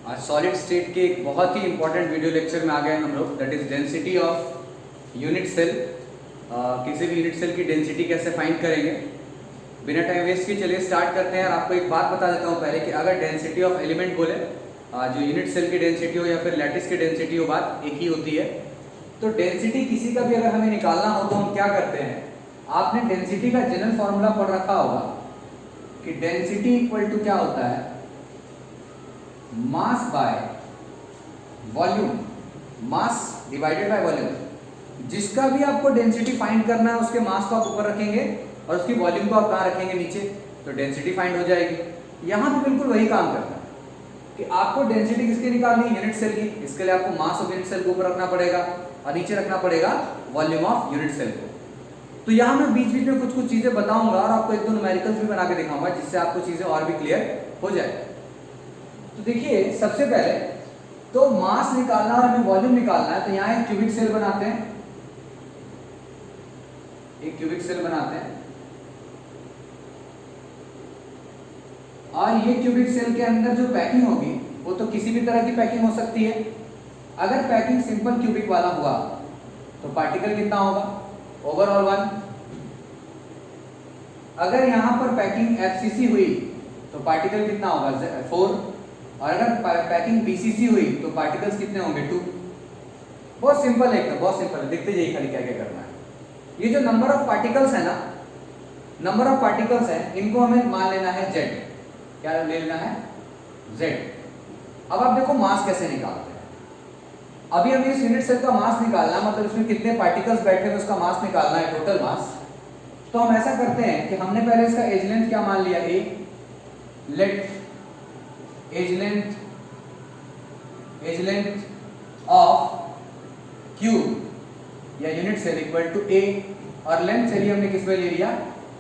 आज solid state के एक बहुत ही इंपॉर्टेंट वीडियो लेक्चर में आ गए हम लोग, that is density of unit cell. किसी भी यूनिट सेल की डेंसिटी कैसे फाइंड करेंगे। बिना टाइम वेस्ट के चलिए स्टार्ट करते हैं। और आपको एक बात बता देता हूँ पहले कि अगर डेंसिटी ऑफ एलिमेंट बोले, जो यूनिट सेल की डेंसिटी हो या फिर लैटिस की डेंसिटी हो, बात एक ही होती है। तो डेंसिटी किसी का भी अगर हमें निकालना हो तो हम क्या करते हैं, आपने डेंसिटी का जनरल फॉर्मूला पढ़ रखा होगा कि डेंसिटी इक्वल टू क्या होता है, mass by volume, mass divided by volume. जिसका भी आपको डेंसिटी फाइंड करना है उसके मास को आप ऊपर रखेंगे और उसकी वॉल्यूम को आप कहाँ रखेंगे, नीचे, तो डेंसिटी फाइंड हो जाएगी। यहाँ पे बिल्कुल वही काम करना है कि आपको डेंसिटी किसकी निकालनी है, यूनिट सेल की। इसके लिए आपको मास ऑफ यूनिट सेल को ऊपर रखना पड़ेगा और नीचे रखना पड़ेगा वॉल्यूम ऑफ यूनिट सेल को। तो यहाँ मैं बीच बीच में कुछ कुछ चीजें बताऊंगा और आपको एक दो न्यूमेरिकल्स भी बना के दिखाऊंगा जिससे आपको चीजें और भी क्लियर हो जाए। तो देखिए, सबसे पहले तो मास निकालना और हमें वॉल्यूम निकालना है, तो यहाँ एक क्यूबिक सेल बनाते हैं, एक क्यूबिक सेल बनाते हैं। और ये क्यूबिक सेल के अंदर जो पैकिंग होगी वो तो किसी भी तरह की पैकिंग हो सकती है। अगर पैकिंग सिंपल क्यूबिक वाला हुआ तो पार्टिकल कितना होगा, ओवरऑल 1। अगर यहां पर पैकिंग एफसीसी हुई तो पार्टिकल कितना होगा, 4। और अगर पैकिंग बीसीसी हुई तो पार्टिकल्स कितने होंगे, 2। बहुत सिंपल है, एकदम बहुत सिंपल है। देखते जाइए खाली क्या क्या करना है। ये जो नंबर ऑफ पार्टिकल्स है ना, नंबर ऑफ पार्टिकल्स है, इनको हमें मान लेना है z। क्या ले लेना है, z। अब आप देखो मास कैसे निकालते हैं। अभी हमें इस यूनिट सेल का मास निकालना है, मतलब इसमें कितने पार्टिकल्स बैठे हैं उसका मास निकालना है, टोटल मास। तो हम ऐसा करते हैं कि हमने पहले इसका एज लेंथ क्या मान लिया, a। Let edge length of cube या unit cell equal to a, और लेंथ चलिए हमने किस में ले लिया,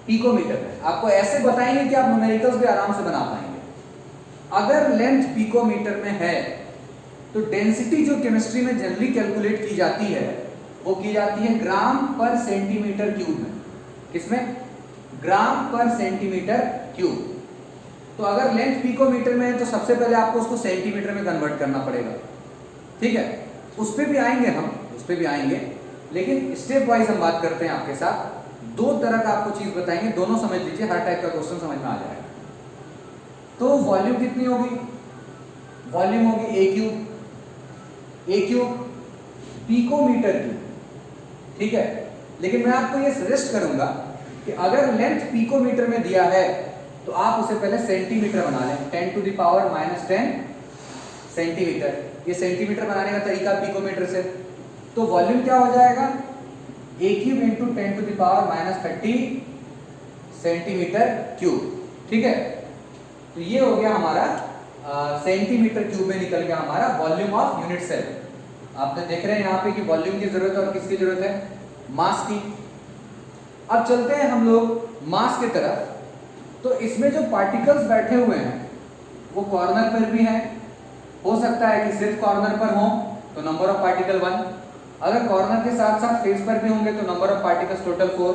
पिकोमीटर में। आपको ऐसे बताएंगे कि आप न्यूमेरिकल्स भी आराम से बना पाएंगे। अगर लेंथ पिकोमीटर में है तो डेंसिटी जो केमिस्ट्री में जनरली कैलकुलेट की जाती है वो की जाती है ग्राम पर सेंटीमीटर क्यूब में। किसमें, ग्राम पर सेंटीमीटर क्यूब। तो अगर लेंथ पिकोमीटर में है तो सबसे पहले आपको उसको सेंटीमीटर में कन्वर्ट करना पड़ेगा, ठीक है। उस पर भी आएंगे हम, उस पर भी आएंगे, लेकिन स्टेप वाइज हम बात करते हैं आपके साथ। दो तरह का आपको चीज बताएंगे, दोनों समझ लीजिए, हर टाइप का क्वेश्चन समझ में आ जाएगा। तो वॉल्यूम कितनी होगी, वॉल्यूम होगी ए क्यूब पिकोमीटर क्यूब, ठीक है। लेकिन मैं आपको ये सजेस्ट करूंगा कि अगर लेंथ पिकोमीटर में दिया है तो आप उसे पहले सेंटीमीटर बना लें, 10 टू द पावर -10 सेंटीमीटर। ये सेंटीमीटर बनाने का तरीका पिकोमीटर से। तो वॉल्यूम क्या हो जाएगा, a cube into 10 to the power -30 centimetre cube, ठीक है। तो ये हो गया हमारा सेंटीमीटर क्यूब में निकल गया हमारा वॉल्यूम ऑफ यूनिट सेल। आप तो देख रहे हैं यहाँ पे कि वॉल्यूम की जरूरत है और किसकी जरूरत है, मास की। अब चलते हैं हम लोग मास की तरफ। तो इसमें जो पार्टिकल्स बैठे हुए हैं वो कॉर्नर पर भी हैं, हो सकता है कि सिर्फ कॉर्नर पर हो तो नंबर ऑफ पार्टिकल 1। अगर कॉर्नर के साथ साथ फेस पर भी होंगे तो नंबर ऑफ पार्टिकल्स टोटल 4।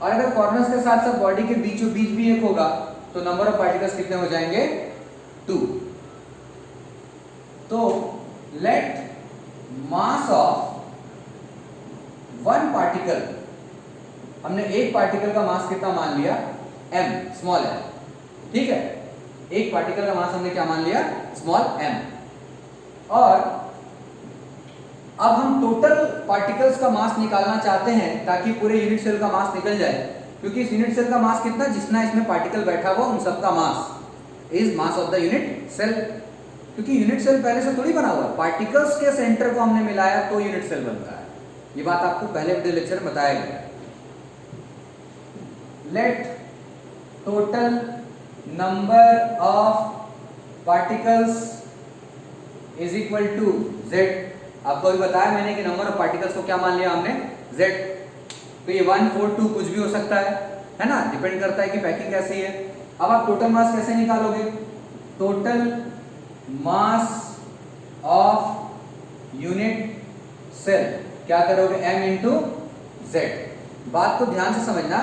और अगर कॉर्नर्स के साथ साथ बॉडी के बीचों बीच भी एक होगा तो नंबर ऑफ पार्टिकल्स कितने हो जाएंगे, 2। तो let mass of one particle, हमने एक पार्टिकल का मास कितना मान लिया, m, स्मॉल m, ठीक है। एक पार्टिकल का मास हमने क्या मान लिया, स्मॉल m। और अब हम टोटल पार्टिकल्स का मास निकालना चाहते हैं ताकि पूरे यूनिट सेल का मास निकल जाए, क्योंकि इस यूनिट सेल का मास कितना, जितना इसमें पार्टिकल बैठा हुआ उन सबका mass is mass of the unit cell. क्योंकि यूनिट सेल पहले से थोड़ी बना हुआ, पार्टिकल्स के सेंटर को हमने मिलाया तो यूनिट सेल बनता है। ये बात आपको पहले वीडियो लेक्चर में बताया गया। Let total number of particles is equal to z। आपको अभी बताया मैंने कि नंबर ऑफ पार्टिकल्स को क्या मान लिया हमने, z। तो ये 1, 4, 2 कुछ भी हो सकता है ना, डिपेंड करता है कि पैकिंग कैसी है। अब आप टोटल मास कैसे निकालोगे, total mass of unit cell क्या करोगे, m इंटू z। बात को ध्यान से समझना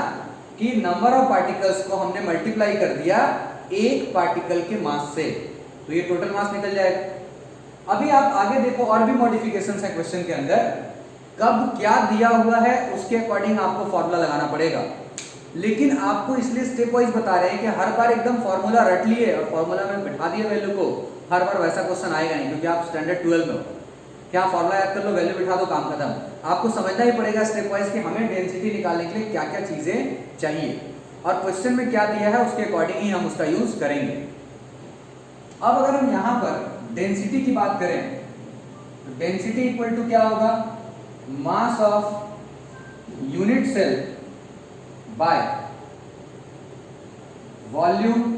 कि नंबर ऑफ पार्टिकल्स को हमने मल्टीप्लाई कर दिया एक पार्टिकल के मास से। तो ये टोटल मास निकल जाएगा। अभी आप आगे देखो और भी मॉडिफिकेशंस है क्वेश्चन के अंदर, कब क्या दिया हुआ है उसके अकॉर्डिंग आपको फॉर्मूला लगाना पड़ेगा, लेकिन आपको इसलिए स्टेप वाइज बता रहे हैं कि हर बार एकदम फॉर्मूला रट लिए और फॉर्मूला में बिठा दिए वैल्यू को, हर बार वैसा क्वेश्चन आएगा नहीं, क्योंकि आप स्टैंडर्ड 12 में हो, क्या फॉर्मूला याद कर लो, वैल्यू बिठा दो, काम खत्म। आपको समझना ही पड़ेगा स्टेप वाइज कि हमें डेंसिटी निकालने के लिए क्या क्या चीजें चाहिए और क्वेश्चन में क्या दिया है उसके अकॉर्डिंग ही हम उसका यूज करेंगे। अब अगर हम यहां पर डेंसिटी की बात करें तो डेंसिटी इक्वल टू क्या होगा, mass of unit cell by volume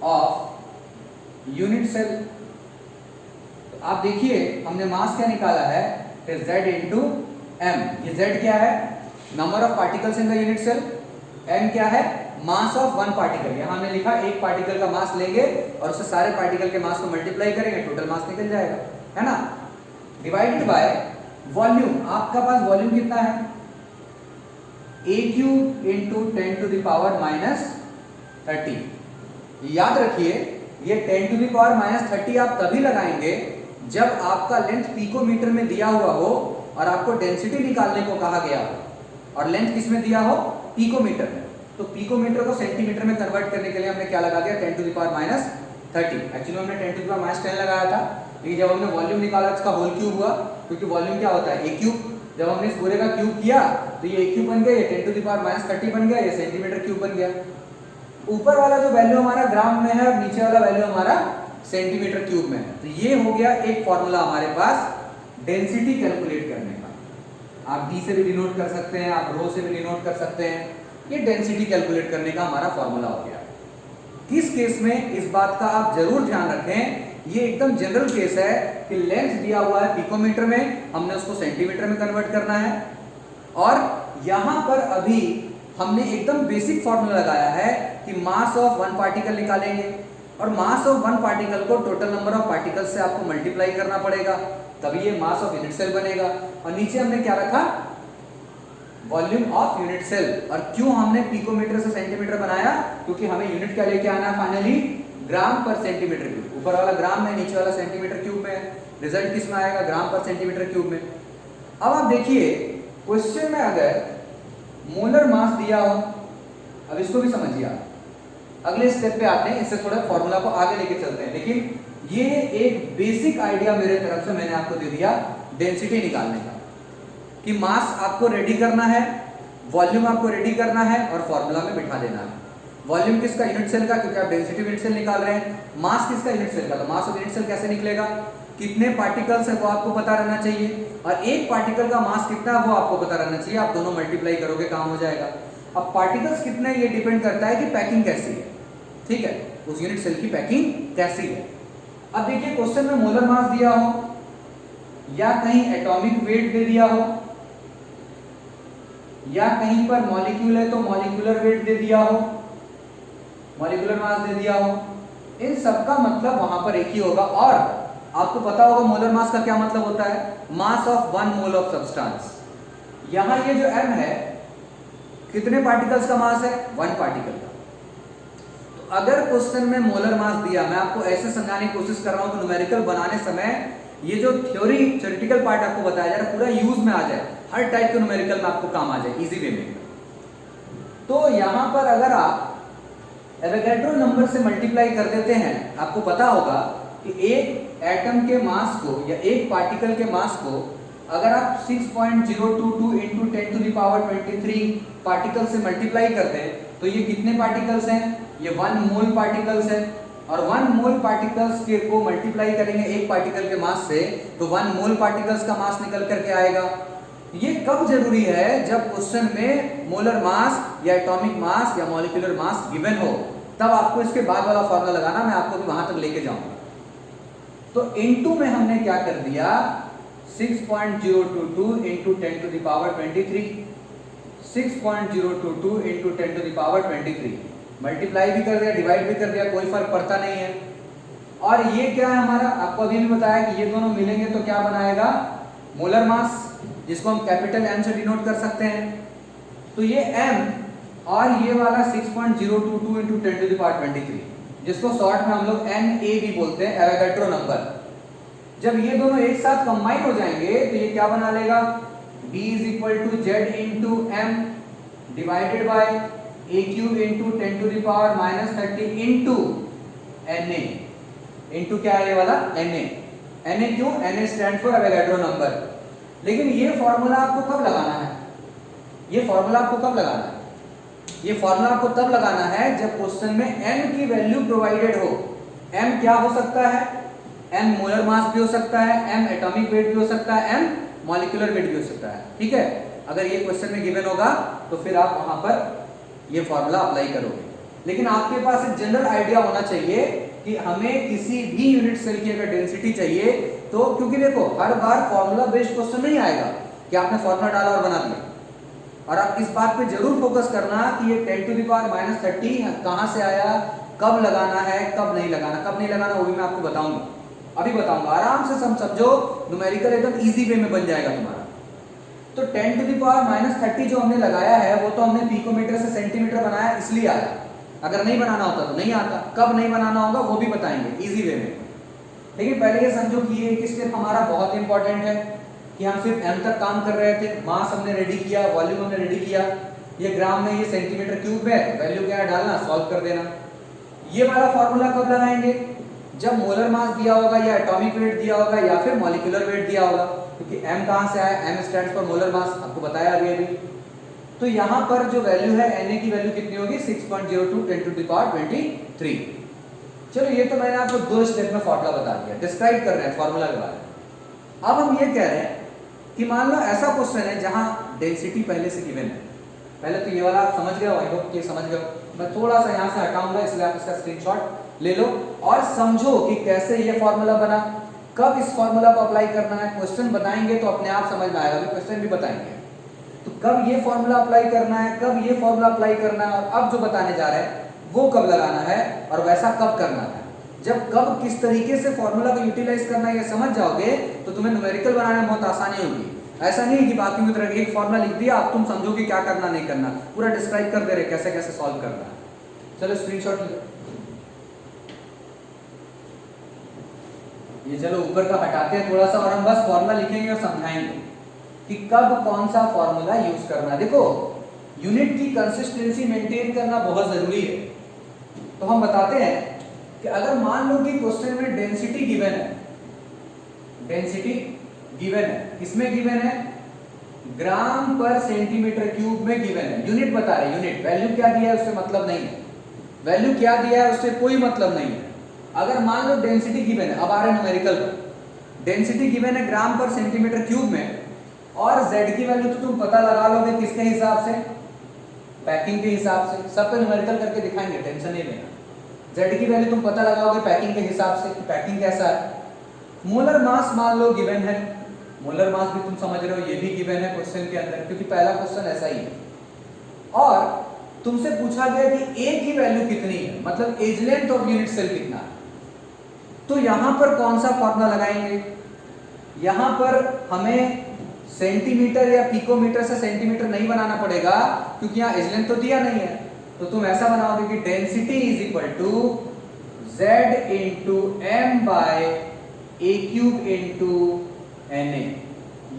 of unit cell. तो आप देखिए हमने मास क्या निकाला है, Z इंटू एम। ये Z क्या है, number of particles in the unit cell, m क्या है, मास ऑफ वन पार्टिकल। यहां हमने लिखा एक पार्टिकल का मास लेंगे और उससे सारे पार्टिकल के मास को मल्टीप्लाई करेंगे, टोटल मास निकल जाएगा, है ना, डिवाइडेड बाय वॉल्यूम। आपका पास वॉल्यूम कितना है, a cube into 10 to the power minus 30। याद रखिए ये 10 टू द पावर माइनस 30 आप तभी लगाएंगे जब आपका लेंथ पिकोमीटर में दिया हुआ हो और आपको डेंसिटी निकालने को कहा गया हो, और लेंथ किस में दिया हो, पिकोमीटर में। तो पिकोमीटर को सेंटीमीटर में कन्वर्ट करने के लिए हमने क्या लगा दिया, 10 to the power minus 30। Actually हमने 10 टू द पावर माइनस 10 लगाया था, लेकिन जब हमने वॉल्यूम निकाला इसका होल क्यूब हुआ, क्योंकि वॉल्यूम क्या होता है, a क्यूब। जब हमने इस पूरे का क्यूब किया तो ये a क्यूब बन गया, ये 10 टू द पावर माइनस 30 बन गया, ये सेंटीमीटर क्यूब बन गया। ऊपर वाला जो वैल्यू हमारा ग्राम में है और नीचे वाला वैल्यू हमारा सेंटीमीटर क्यूब में है। तो ये हो गया एक फॉर्मूला हमारे पास डेंसिटी कैलकुलेट करने का। आप डी से भी डिनोट कर सकते हैं, आप रो से भी डिनोट कर सकते हैं, ये डेंसिटी कैलकुलेट करने का हमारा फॉर्मूला हो गया। किस केस में इस बात का आप जरूर ध्यान रखें, ये एकदम जनरल केस है कि लेंथ दिया हुआ है पिकोमीटर में, हमने उसको सेंटीमीटर में कन्वर्ट करना है, और यहां पर अभी हमने एकदम बेसिक फॉर्मूला लगाया है कि मास ऑफ वन पार्टिकल निकालेंगे, और मास ऑफ वन पार्टिकल को टोटल नंबर ऑफ पार्टिकल से आपको मल्टीप्लाई करना पड़ेगा, तभी ये मास ऑफ यूनिट सेल बनेगा। और नीचे हमने क्या रखा, वॉल्यूम ऑफ यूनिट सेल। और क्यों हमने पिकोमीटर से सेंटीमीटर बनाया, क्योंकि हमें यूनिट क्या लेके आना है फाइनली, ग्राम पर सेंटीमीटर क्यूब। ऊपर वाला ग्राम में, नीचे वाला सेंटीमीटर क्यूब में, रिजल्ट किस में आएगा, ग्राम पर सेंटीमीटर क्यूब में। अब आप देखिए क्वेश्चन में अगर मोलर मास दिया हो, अब इसको भी समझिए आप, अगले स्टेप पे आते हैं, इससे थोड़ा फॉर्मूला को आगे लेके चलते हैं, लेकिन ये एक बेसिक आइडिया मेरे तरफ से मैंने आपको दे दिया डेंसिटी निकालने का, कि मास आपको रेडी करना है, वॉल्यूम आपको रेडी करना है और फॉर्मूला में बिठा देना है। वॉल्यूम किसका, यूनिट सेल का, क्योंकि आप डेंसिटी यूनिट सेल निकाल रहे हैं। मास किसका, यूनिट सेल का, तो मास ऑफ यूनिट सेल कैसे निकलेगा, कितने पार्टिकल्स है वो आपको पता रहना चाहिए, और एक पार्टिकल का मास कितना है वो आपको पता रहना चाहिए। आप दोनों मल्टीप्लाई करोगे काम हो जाएगा। अब पार्टिकल्स कितने, ये डिपेंड करता है कि पैकिंग कैसी है, ठीक है, उस यूनिट सेल की पैकिंग कैसी है। अब देखिए क्वेश्चन में मोलर मास दिया हो या कहीं एटॉमिक वेट दे दिया हो, या कहीं पर मॉलिक्यूल है तो मॉलिक्यूलर वेट दे दिया हो, मॉलिक्यूलर मास दे दिया हो, इन सब का मतलब वहां पर एक ही होगा। और आपको पता होगा मोलर मास का क्या मतलब होता है, मास of one mole of substance. यहां ये जो m है, कितने पार्टिकल्स का मास है, वन पार्टिकल का। तो अगर क्वेश्चन में मोलर मास दिया, मैं आपको ऐसे समझाने की कोशिश कर रहा हूं कि न्यूमेरिकल बनाने समय ये जो थ्योरी थ्योरेटिकल पार्ट आपको बताया जा रहा है पूरा यूज में आ जाए, हर टाइप के न्यूमेरिकल में आपको काम आ जाए इजी वे में। तो यहां पर अगर आप एवोगैड्रो नंबर से मल्टीप्लाई कर देते हैं, आपको पता होगा कि एक एटम के मास को या एक पार्टिकल के मास को अगर आप 6.022 into 10 to the power 23 particle से मल्टीप्लाई कर दें तो ये कितने पार्टिकल्स हैं, ये 1 मोल पार्टिकल्स है। और 1 मोल पार्टिकल्स के को मल्टीप्लाई करेंगे एक पार्टिकल के मास से तो 1 मोल पार्टिकल्स का मास निकल करके आएगा। ये कब जरूरी है, जब क्वेश्चन में मोलर मास या एटॉमिक मास या मॉलिक्यूलर मास गिवन हो, तब आपको इसके बाद वाला फॉर्मूला लगाना, मैं आपको भी वहां तक लेके जाऊंगा। तो इनटू में हमने क्या कर दिया, 6.022 into 10 to the power 23, 6.022 into 10 to the power 23, multiply भी कर दिया, डिवाइड भी कर दिया, कोई फर्क पड़ता नहीं है। और ये क्या है हमारा, आपको अभी भी बताया कि ये दोनों मिलेंगे तो क्या बनाएगा, मोलर मास, जिसको हम कैपिटल M से डिनोट कर सकते हैं। तो ये M और ये वाला 6.022 इंटू 10 टू द पावर 23, जिसको शॉर्ट में हम लोग NA भी बोलते हैं, एवोगैड्रो नंबर। जब ये दोनों एक साथ कंबाइन हो जाएंगे तो ये क्या बना लेगा, B = Z × M divided by A³ × 10⁻³ into Na into क्या है ये वाला Na क्यों, Na stand for Avogadro number. लेकिन ये फॉर्मूला आपको कब लगाना है, ये फॉर्मूला आपको कब लगाना है, ये फॉर्मूला आपको तब लगाना है जब क्वेश्चन में m की वैल्यू प्रोवाइडेड हो। m क्या हो सकता है, m मोलर मास भी हो सकता है, m एटॉमिक वेट भी हो सकता है, m मॉलिक्यूलर वेट भी हो सकता है। ठीक है, अगर ये क्वेश्चन में गिवन होगा तो फिर आप वहां पर ये फॉर्मूला अप्लाई करोगे। लेकिन आपके पास एक जनरल आइडिया होना चाहिए कि हमें किसी भी यूनिट सेल की अगर डेंसिटी चाहिए तो, क्योंकि देखो हर बार फॉर्मूला बेस्ड क्वेश्चन नहीं आएगा कि आपने फॉर्मूला डाला और बना दिया। और आप इस बात पे जरूर फोकस करना कि ये 10⁻³ कहां से आया, कब लगाना है, कब नहीं लगाना। कब नहीं लगाना वो भी मैं आपको बताऊंगा, अभी बताऊंगा। आराम से समझो, न्यूमेरिकल एकदम इजी वे में बन जाएगा तुम्हारा। तो 10⁻³ जो हमने लगाया है वो तो हमने पिकोमीटर से सेंटीमीटर बनाया इसलिए आया, अगर नहीं बनाना होता तो नहीं आता। कब नहीं बनाना होगा वो भी बताएंगे इजी वे में। लेकिन पहले ये समझो कि ये एक स्टेप हमारा बहुत इंपॉर्टेंट है कि हम सिर्फ m तक काम कर रहे थे, मास हमने रेडी किया, वॉल्यूम हमने रेडी किया, ये ग्राम में, ये सेंटीमीटर क्यूब है, वैल्यू क्या है डालना, सॉल्व कर देना। ये वाला फॉर्मूला कब लगाएंगे, जब मोलर मास दिया होगा या एटॉमिक वेट दिया होगा या फिर मॉलिक्यूलर वेट दिया होगा, क्योंकि m कहां से आया, m stands for molar mass, आपको बताया अभी। तो यहां पर जो वैल्यू है Na की वैल्यू कितनी होगी, 6.02 10⁻23। चलो ये तो मैंने आपको 2 स्टेप में फॉर्मूला बता दिया, डिस्क्राइब कर रहे हैं फॉर्मूला के बारे में। अब हम ये कह रहे हैं कि मान लो ऐसा क्वेश्चन है जहां डेंसिटी पहले से गिवन है। पहले तो ये वाला आप समझ गए हो, आई होप कि समझ गए हो। मैं थोड़ा सा यहां से हटाऊंगा इसलिए आप इसका स्क्रीनशॉट ले लो और समझो कि कैसे ये फॉर्मूला बना, कब इस फॉर्मूला को अप्लाई करना है। क्वेश्चन बताएंगे तो अपने आप समझ में आएगा, अभी क्वेश्चन भी बताएंगे। तो कब ये फॉर्मूला अप्लाई करना है, कब ये फॉर्मूला अप्लाई करना है, और अब जो बताने जा रहे हैं वो कब लगाना है और वैसा कब करना है। जब कब किस तरीके से फॉर्मूला को यूटिलाइज करना है ये समझ जाओगे तो तुम्हें न्यूमेरिकल बनाने में बहुत आसानी होगी। ऐसा नहीं है कि बाकी की तरह एक फॉर्मूला लिख दिया आप तुम समझो कि क्या करना नहीं करना, पूरा डिस्क्राइब कर दे रहे कैसे कैसे सॉल्व करना है। चलो स्क्रीनशॉट लो, ये चलो ऊपर का हटाते हैं थोड़ा सा और हम बस फॉर्मूला लिखेंगे और समझाएंगे कि कब कौन सा फॉर्मूला यूज करना है। देखो यूनिट की कंसिस्टेंसी मेंटेन करना बहुत जरूरी है। तो हम बताते हैं कि अगर मान लो कि क्वेश्चन में डेंसिटी गिवन है, डेंसिटी गिवन है, किसमें गिवन है, ग्राम पर सेंटीमीटर क्यूब में गिवन है। यूनिट बता रहे, यूनिट, वैल्यू क्या दिया है उससे मतलब नहीं है, वैल्यू क्या दिया है उससे कोई मतलब नहीं है। अगर मान लो डेंसिटी गिवन है, अब आ रहे न्यूमेरिकल पर, डेंसिटी गिवन है ग्राम पर सेंटीमीटर क्यूब में और z की वैल्यू तो तुम पता लगा लोगे किसके हिसाब से, पैकिंग के हिसाब से। सब पे न्यूमेरिकल करके दिखाएंगे, टेंशन नहीं लेना। z की वैल्यू तुम पता लगाओगे पैकिंग के हिसाब से कि पैकिंग कैसा है। मोलर मास मान लो गिवन है, मोलर मास भी तुम समझ रहे हो ये भी गिवन है क्वेश्चन के अंदर, क्योंकि पहला क्वेश्चन ऐसा ही है। और तुमसे पूछा गया कि a की वैल्यू कितनी है, मतलब edge length of unit cell कितना है। तो यहां पर कौन सा फॉर्मूला लगाएंगे, यहां पर हमें सेंटीमीटर या पिकोमीटर से सेंटीमीटर नहीं बनाना पड़ेगा क्योंकि यहाँ एज लेंथ तो दिया नहीं है। तो तुम ऐसा बनाओगे कि density is equal to z into M by A cube into Na,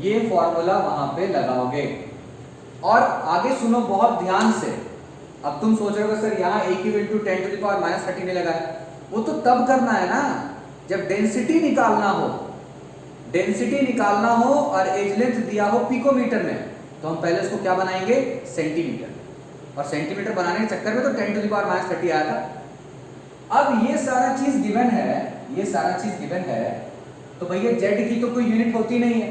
ये फॉर्मूला वहां पे लगाओगे। और आगे सुनो बहुत ध्यान से, अब तुम सोच रहे हो सर यहाँ ए क्यूब इंटू 10⁻³ नहीं लगाया, वो तो तब करना है ना जब डेंसिटी निकालना हो, डेंसिटी निकालना हो और एज लेंथ दिया हो पिकोमीटर में। तो हम पहले इसको क्या बनाएंगे, सेंटीमीटर, और सेंटीमीटर बनाने के चक्कर में तो 10⁻³ आया था। अब ये सारा चीज गिवन है, ये सारा चीज गिवन है, तो भैया z की तो कोई यूनिट होती नहीं है,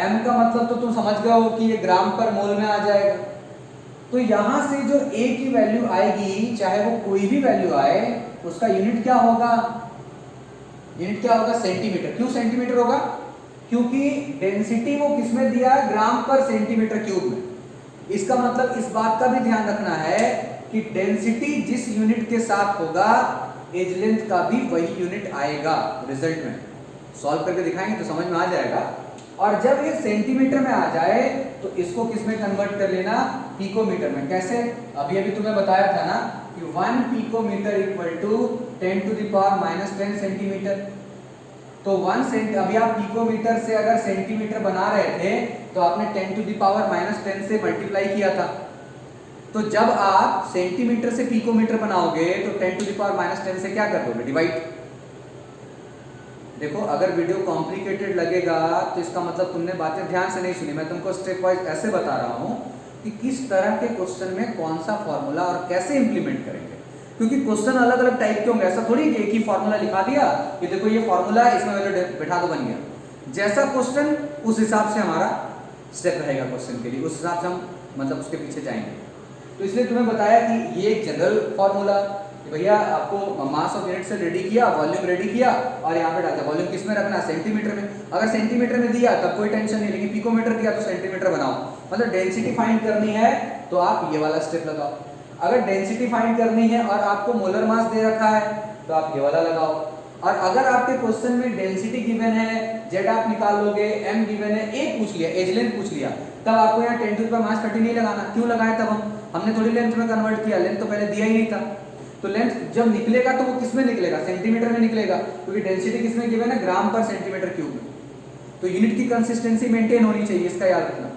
m का मतलब तो तुम समझ गए हो कि ये ग्राम पर मोल में आ जाएगा। तो यहां से जो a की वैल्यू आएगी, चाहे वो कोई भी वैल्यू आए, उसका यूनिट क्या होगा, यूनिट क्या होगा, सेंटीमीटर। क्यों सेंटीमीटर होगा, क्योंकि डेंसिटी वो किसमें दिया है, ग्राम पर सेंटीमीटर क्यूब में। इसका मतलब इस बात का भी ध्यान रखना है कि डेंसिटी जिस यूनिट के साथ होगा एज लेंथ का भी वही यूनिट आएगा रिजल्ट में। सॉल्व करके दिखाएंगे तो समझ में आ जाएगा। और जब ये सेंटीमीटर में आ जाए तो इसको किस में कन्वर्ट कर लेना, पिकोमीटर में। कैसे, अभी अभी तुम्हें बताया था ना कि 1 picometre equal to 10 to the power minus 10 centimetre. तो 1 सेंट, अभी आप पिकोमीटर से अगर सेंटीमीटर बना रहे थे तो आपने 10 टू द पावर माइनस 10 से मल्टीप्लाई किया था। तो जब आप सेंटीमीटर से पिकोमीटर बनाओगे तो 10 टू द पावर माइनस 10 से क्या कर दोगे, डिवाइड। देखो अगर वीडियो कॉम्प्लिकेटेड लगेगा तो इसका मतलब तुमने बातें ध्यान से नहीं सुनी। मैं तुमको स्टेप वाइज ऐसे बता रहा हूँ कि किस तरह के क्वेश्चन में कौन सा फॉर्मूला और कैसे इंप्लीमेंट करेंगे, क्योंकि क्वेश्चन अलग अलग टाइप के होंगे। ऐसा थोड़ी कि एक ही फॉर्मूला लिखा दिया कि देखो ये फॉर्मूला है, इसमें वैल्यू बैठा दो, बन गया। जैसा क्वेश्चन उस हिसाब से हमारा स्टेप रहेगा क्वेश्चन के लिए, उस हिसाब से हम मतलब उसके पीछे जाएंगे। तो इसलिए तुम्हें बताया कि ये एक जनरल फॉर्मूला, भैया आपको मास ऑफ यूनिट से रेडी किया, वॉल्यूम रेडी किया और यहाँ पे डालते वॉल्यूम किस में रखना है, सेंटीमीटर में। अगर सेंटीमीटर में दिया तब कोई टेंशन नहीं, लेकिन पिकोमीटर दिया तो सेंटीमीटर बनाओ। मतलब डेंसिटी फाइंड करनी है तो आप ये वाला स्टेप लगाओ। अगर डेंसिटी फाइंड करनी है और आपको मोलर मास दे रखा है तो आप ये वाला लगाओ। और अगर आपके क्वेश्चन में डेंसिटी गिवन है, जेड आप निकाल लोगे, एम गिवन है, ए पूछ लिया, एज लेंथ पूछ लिया, तब आपको यहाँ 10 टू द पावर माइनस 30 नहीं लगाना। क्यों लगाए तब हमने थोड़ी लेंथ में कन्वर्ट किया, लेंथ तो पहले दिया ही नहीं था। तो लेंथ जब निकलेगा तो वो किस में निकलेगा, सेंटीमीटर में निकलेगा, क्योंकि डेंसिटी किस में गिवन है, ग्राम पर सेंटीमीटर क्यूब में। तो यूनिट की कंसिस्टेंसी मेंटेन होनी चाहिए, इसका याद रखना।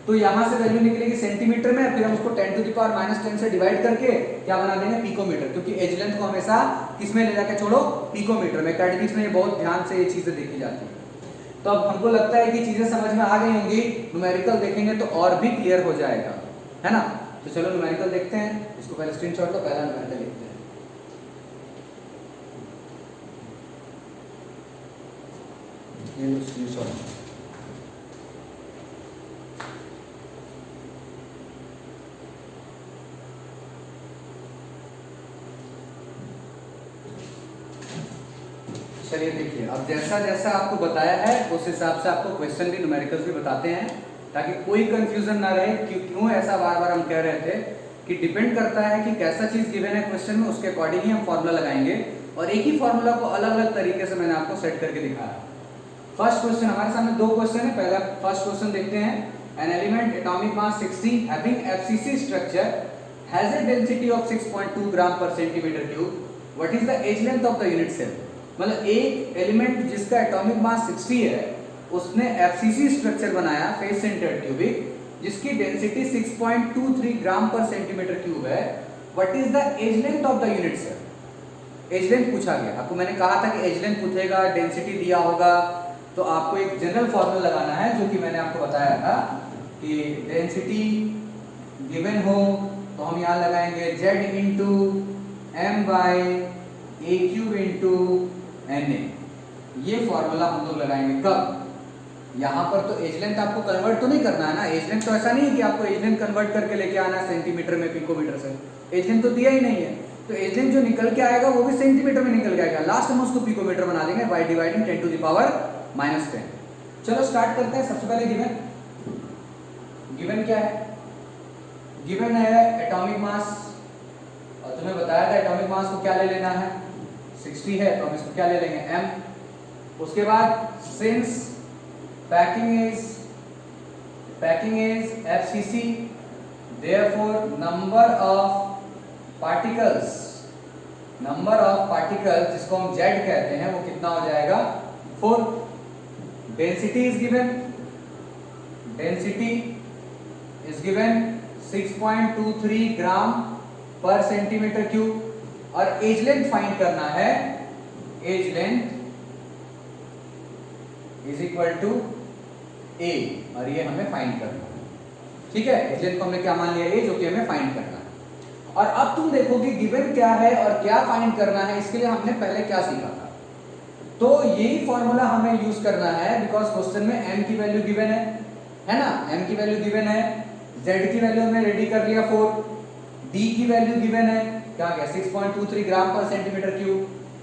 तो यहाँ से वैल्यू निकलेगी सेंटीमीटर में, फिर हम उसको 10 टू द पावर माइनस 10 से डिवाइड करके क्या बना देंगे, पिकोमीटर, क्योंकि एज लेंथ को हमेशा किस में ले जाके छोड़ो, पिकोमीटर में। एकेडमिक्स में ये बहुत ध्यान से ये चीजें देखी जाती है। तो अब हमको लगता है कि चीजें समझ में आ गई होंगी, न्यूमेरिकल देखेंगे तो और भी क्लियर हो जाएगा, है ना। तो चलो न्यूमेरिकल देखते हैं, इसको पहले स्क्रीनशॉट लो, पहला न्यूमेरिकल लिखते हैं। ये लो स्क्रीनशॉट। चलिए देखिए, अब जैसा जैसा आपको बताया है उस हिसाब से आपको क्वेश्चन भी, न्यूमेरिकल्स भी बताते हैं, ताकि कोई कंफ्यूजन ना रहे कि क्यों ऐसा बार बार हम कह रहे थे कि डिपेंड करता है कि कैसा चीज गिवन है क्वेश्चन में, उसके अकॉर्डिंग ही हम फॉर्मूला लगाएंगे। और एक ही फॉर्मूला को अलग अलग तरीके से मैंने आपको सेट करके दिखाया। फर्स्ट क्वेश्चन, हमारे सामने दो क्वेश्चन है। पहला फर्स्ट क्वेश्चन देखते हैं। An element atomic mass 60 having FCC structure has a density of 6.2 gram पर centimetre cube, what is the edge length of the unit cell. मतलब एक एलिमेंट जिसका एटॉमिक मास 60 है, उसने एफसीसी स्ट्रक्चर बनाया, फेस सेंटर्ड क्यूबिक, जिसकी density 6.23 gram पर centimetre cube है। What is the edge length of the unit cell. Edge length पूछा गया, आपको मैंने कहा था कि एज लेंथ पूछेगा, डेंसिटी दिया होगा, तो आपको एक जनरल फॉर्मूला लगाना है, जो कि मैंने आपको बताया था कि डेंसिटी गिवन हो तो हम यहाँ लगाएंगे z into M by A cube into N A. ये फॉर्मूला हम लोग लगाएंगे कब, यहाँ पर तो एज लेंथ आपको कन्वर्ट तो नहीं करना है ना। एज लेंथ तो ऐसा नहीं है कि आपको एज लेंथ कन्वर्ट करके लेके आना है सेंटीमीटर में, पिकोमीटर से। एज लेंथ तो दिया ही नहीं है, तो एज लेंथ जो निकल के आएगा वो भी सेंटीमीटर में निकल के आएगा। लास्ट हम उसको पिकोमीटर बना देंगे by dividing 10 to the power minus 10। चलो स्टार्ट करते हैं। सबसे पहले गिवन क्या है, गिवन है एटॉमिक मास, और तुम्हें बताया था एटॉमिक मास को क्या ले लेना है, 60 है तो हम इसको क्या ले लेंगे, m। उसके बाद since packing is FCC, therefore number of particles जिसको हम Z कहते हैं वो कितना हो जाएगा, 4। डेंसिटी इज गिवन 6.23 ग्राम पर सेंटीमीटर क्यूब। और एज लेंथ फाइंड करना है, edge length is equal to a, और ये हमें फाइंड करना है। ठीक है, एज लेंथ को हमने क्या मान लिया, ए, जो कि हमें फाइंड करना है। और अब तुम देखोगे गिवन क्या है और क्या फाइंड करना है। इसके लिए हमने पहले क्या सीखा था, तो यही फॉर्मूला हमें यूज करना है, बिकॉज क्वेश्चन में m की वैल्यू गिवन है ना, m की वैल्यू गिवन है, z की वैल्यू हमने रेडी कर लिया 4, d की वैल्यू गिवन है, क्या गया 6.23 ग्राम पर सेंटीमीटर क्यूब,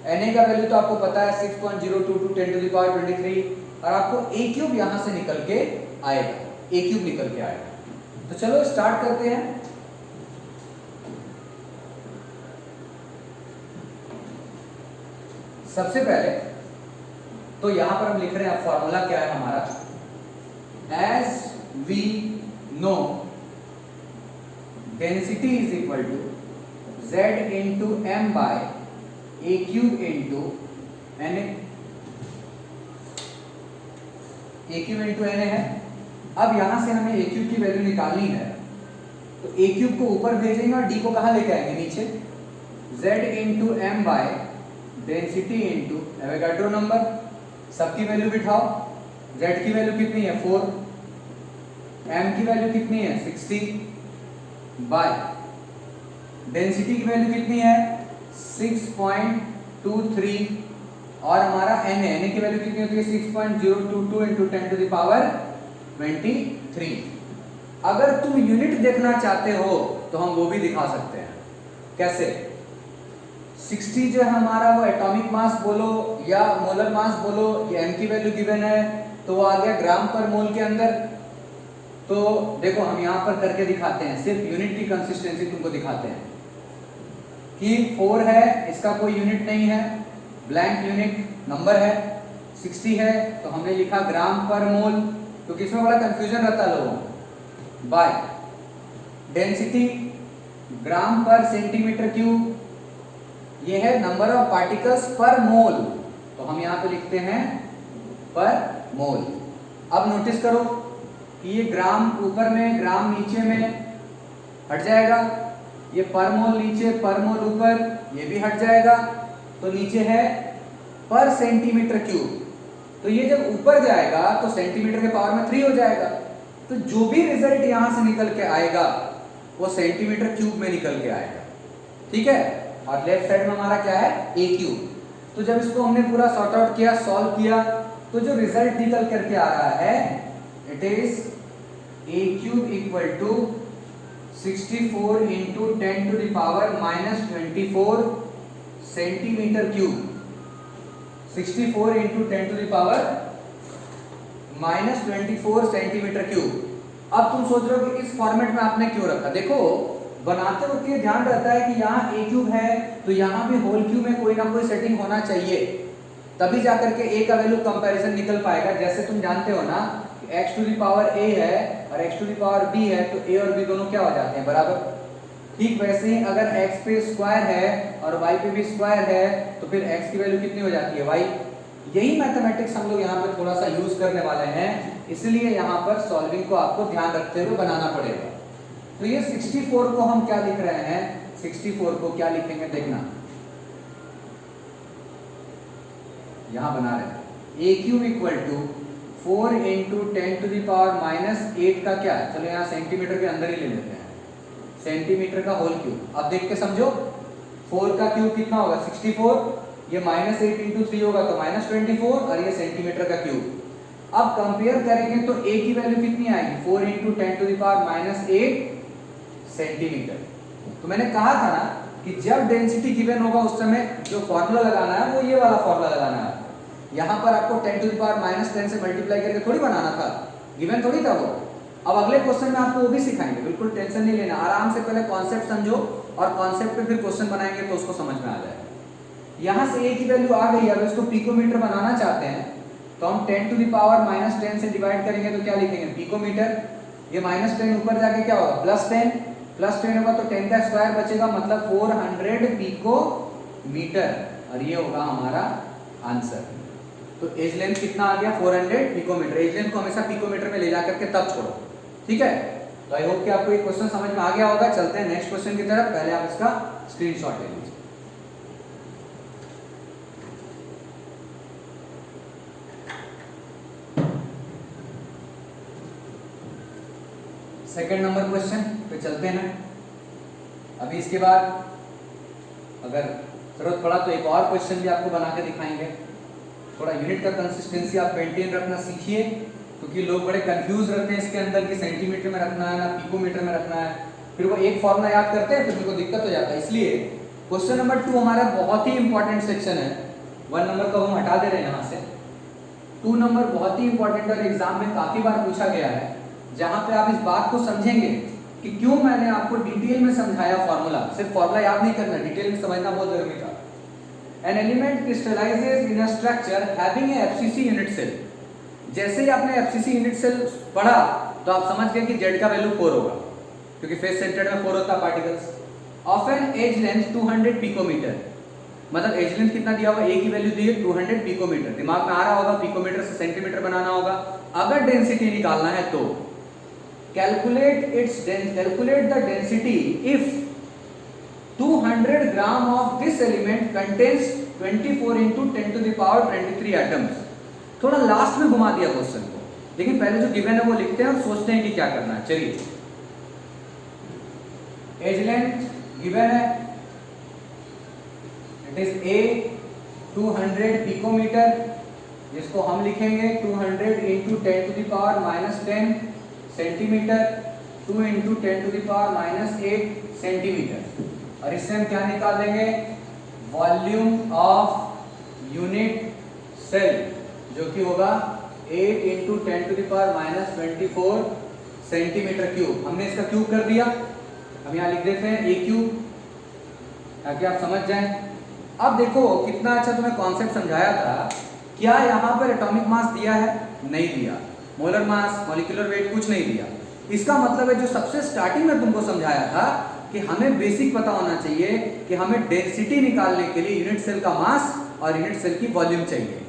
Na का वैल्यू तो आपको पता है 6.022 10 टू द पावर 23, और आपको a क्यूब यहां से निकल के आएगा, a क्यूब निकल के आएगा। तो चलो स्टार्ट करते हैं। सबसे पहले तो यहां पर हम लिख रहे हैं, फॉर्मूला क्या है हमारा, as we know density is equal to Z into M by A cube into N A, A cube into N A है। अब यहां से हमें ए क्यूब की वैल्यू निकालनी है, तो ए क्यूब को ऊपर भेजेंगे और डी को कहां लेके आएंगे, नीचे। Z into M by density into Avogadro number, सबकी वैल्यू बिठाओ। Z की वैल्यू कितनी है 4, m की वैल्यू कितनी है 60 बाय डेंसिटी की वैल्यू कितनी है 6.23 और हमारा Na की वैल्यू कितनी होती है 6.022 इंटू 10 टू द पावर 23। अगर तुम यूनिट देखना चाहते हो तो हम वो भी दिखा सकते हैं। कैसे? 60 जो है हमारा वो एटॉमिक मास बोलो या मोलर मास बोलो, ये m की वैल्यू गिवन है तो वो आ गया ग्राम पर मोल के अंदर। तो देखो हम यहाँ पर करके दिखाते हैं, सिर्फ यूनिट की कंसिस्टेंसी तुमको दिखाते हैं कि 4 है, इसका कोई यूनिट नहीं है, ब्लैंक यूनिट नंबर है। 60 है तो हमने लिखा ग्राम पर मोल, क्योंकि इसमें बड़ा कंफ्यूजन रहता है लोगों को। बाय डेंसिटी ग्राम पर सेंटीमीटर क्यूब, ये है नंबर ऑफ पार्टिकल्स पर मोल, तो हम यहाँ पे लिखते हैं पर मोल। अब नोटिस करो कि ये ग्राम ऊपर में ग्राम नीचे में हट जाएगा, ये पर मोल नीचे पर मोल ऊपर, ये भी हट जाएगा, तो नीचे है पर सेंटीमीटर क्यूब। तो ये जब ऊपर जाएगा तो सेंटीमीटर के पावर में 3 हो जाएगा, तो जो भी रिजल्ट यहां से निकल के आएगा वो सेंटीमीटर क्यूब में निकल के आएगा। ठीक है, और लेफ्ट साइड में हमारा क्या है ए क्यूब। तो जब इसको हमने पूरा सॉर्ट आउट किया, सॉल्व किया, तो जो रिजल्ट निकल करके आ रहा है it is A cube equal to 64 into 10 to the power -24 centimetre cube. 64 into 10 to the power -24 centimetre cube. अब तुम सोच रहे हो कि इस फॉर्मेट में आपने क्यों रखा। देखो बनाते वक्त ये ध्यान रहता है कि यहाँ ए क्यूब है तो यहाँ भी होल क्यूब में कोई ना कोई सेटिंग होना चाहिए, तभी जाकर के ए का वैल्यू कंपैरिजन निकल पाएगा। जैसे तुम जानते हो ना x to the power a है और x to the power b है, तो a और b दोनों क्या हो जाते हैं बराबर। ठीक वैसे ही अगर x पे स्क्वायर है और y पे भी स्क्वायर है तो फिर x की वैल्यू कितनी हो जाती है y। यही मैथमेटिक्स हम लोग यहाँ पे थोड़ा सा यूज करने वाले हैं, इसलिए यहाँ पर सॉल्विंग को आपको ध्यान रखते हुए बनाना पड़ेगा। तो ये 64 को हम क्या लिख रहे हैं, 64 को क्या लिखेंगे देखना, यहाँ बना रहे हैं a cube equal to 4 into 10 to the power -8 का क्या, चलो यहाँ सेंटीमीटर के अंदर ही ले लेते हैं, सेंटीमीटर का होल क्यूब। अब देख के समझो 4 का क्यूब कितना होगा 64, ये -8 इंटू 3 होगा तो -24 और ये सेंटीमीटर का क्यूब। अब कंपेयर करेंगे तो a की वैल्यू कितनी आएगी 4 into 10 to the power -8 centimetre. तो मैंने कहा था ना कि जब डेंसिटी गिवन होगा उस समय जो फॉर्मूला लगाना है वो ये वाला फॉर्मूला लगाना है। यहाँ पर आपको 10 टू द पावर -10 से मल्टीप्लाई करके थोड़ी बनाना था, गिवन थोड़ी था वो। अब अगले क्वेश्चन में आपको वो भी सिखाएंगे, बिल्कुल टेंशन नहीं लेना, आराम से पहले कॉन्सेप्ट समझो और कॉन्सेप्ट पे फिर क्वेश्चन बनाएंगे तो उसको समझ में आ जाएगा। यहाँ से a की वैल्यू आ गई, अब इसको पिकोमीटर बनाना चाहते हैं तो हम 10 टू द पावर -10 से डिवाइड करेंगे तो क्या लिखेंगे पिकोमीटर। ये -10 ऊपर जाके क्या होगा +10 होगा तो 10 का स्क्वायर बचेगा, मतलब 400 पिकोमीटर, और ये होगा हमारा आंसर। तो एज लेंथ कितना आ गया 400 पिकोमीटर। एज लेंथ को हमेशा पिकोमीटर में ले जाकर के तब छोड़ो, ठीक है। तो आई होप कि आपको ये क्वेश्चन समझ में आ गया होगा। चलते हैं नेक्स्ट क्वेश्चन की तरफ, पहले आप इसका स्क्रीनशॉट ले लीजिए। सेकंड नंबर क्वेश्चन पे चलते हैं। अभी इसके बाद अगर जरूरत पड़ा तो एक और क्वेश्चन भी आपको बना के दिखाएंगे। थोड़ा यूनिट का कंसिस्टेंसी आप मेंटेन रखना सीखिए, क्योंकि लोग बड़े कंफ्यूज रहते हैं इसके अंदर कि सेंटीमीटर में रखना है ना पिकोमीटर में रखना है, फिर वो एक फॉर्मूला याद करते हैं फिर उनको दिक्कत हो जाता है। इसलिए क्वेश्चन नंबर 2 हमारा बहुत ही इंपॉर्टेंट सेक्शन है। 1 नंबर को हम हटा दे रहे हैं यहाँ से। 2 नंबर बहुत ही इंपॉर्टेंट और एग्जाम में काफी बार पूछा गया है, जहां पे आप इस बात को समझेंगे कि क्यों मैंने आपको डिटेल में समझाया फॉर्मूला। सिर्फ फॉर्मूला याद नहीं करना, डिटेल में समझना बहुत जरूरी था। An element crystallizes in a structure having a FCC unit cell। जैसे ही आपने FCC यूनिट सेल पढ़ा तो आप समझ गए कि Z का वैल्यू 4 होगा, क्योंकि फेस सेंटर्ड में 4 होता है particles. Of N edge length 200 picometre, मतलब एज लेंथ कितना दिया हुआ, ए की वैल्यू दी है 200 पिकोमीटर, दिमाग में आ रहा होगा पिकोमीटर से सेंटीमीटर बनाना होगा। अगर डेंसिटी निकालना है तो calculate the density if 200 gram of this element contains 24 into 10 to the power 23 atoms. थोड़ा लास्ट में घुमा दिया क्वेश्चन को, लेकिन पहले जो गिवन है वो लिखते हैं और सोचते हैं कि क्या करना है। चलिए, एज लेंथ गिवन है, इट इज ए 200 पिकोमीटर, जिसको हम लिखेंगे 200 into 10 to the power -10 centimetre, 2 into 10 to the power -8 centimetre. और इससे हम क्या निकाल लेंगे, वॉल्यूम ऑफ यूनिट सेल, जो कि होगा 8 into 10 to the power -24 centimetre cube. हमने इसका क्यूब कर दिया, हम यहाँ लिख देते हैं ए क्यूब ताकि आप समझ जाएं। अब देखो कितना अच्छा तुम्हें कॉन्सेप्ट समझाया था। क्या यहाँ पर एटॉमिक मास दिया है? नहीं दिया। मोलर मास, मॉलिक्यूलर वेट कुछ नहीं दिया। इसका मतलब है जो सबसे स्टार्टिंग में तुमको समझाया था कि हमें बेसिक पता होना चाहिए कि हमें डेंसिटी निकालने के लिए यूनिट सेल का मास और यूनिट सेल की वॉल्यूम चाहिए।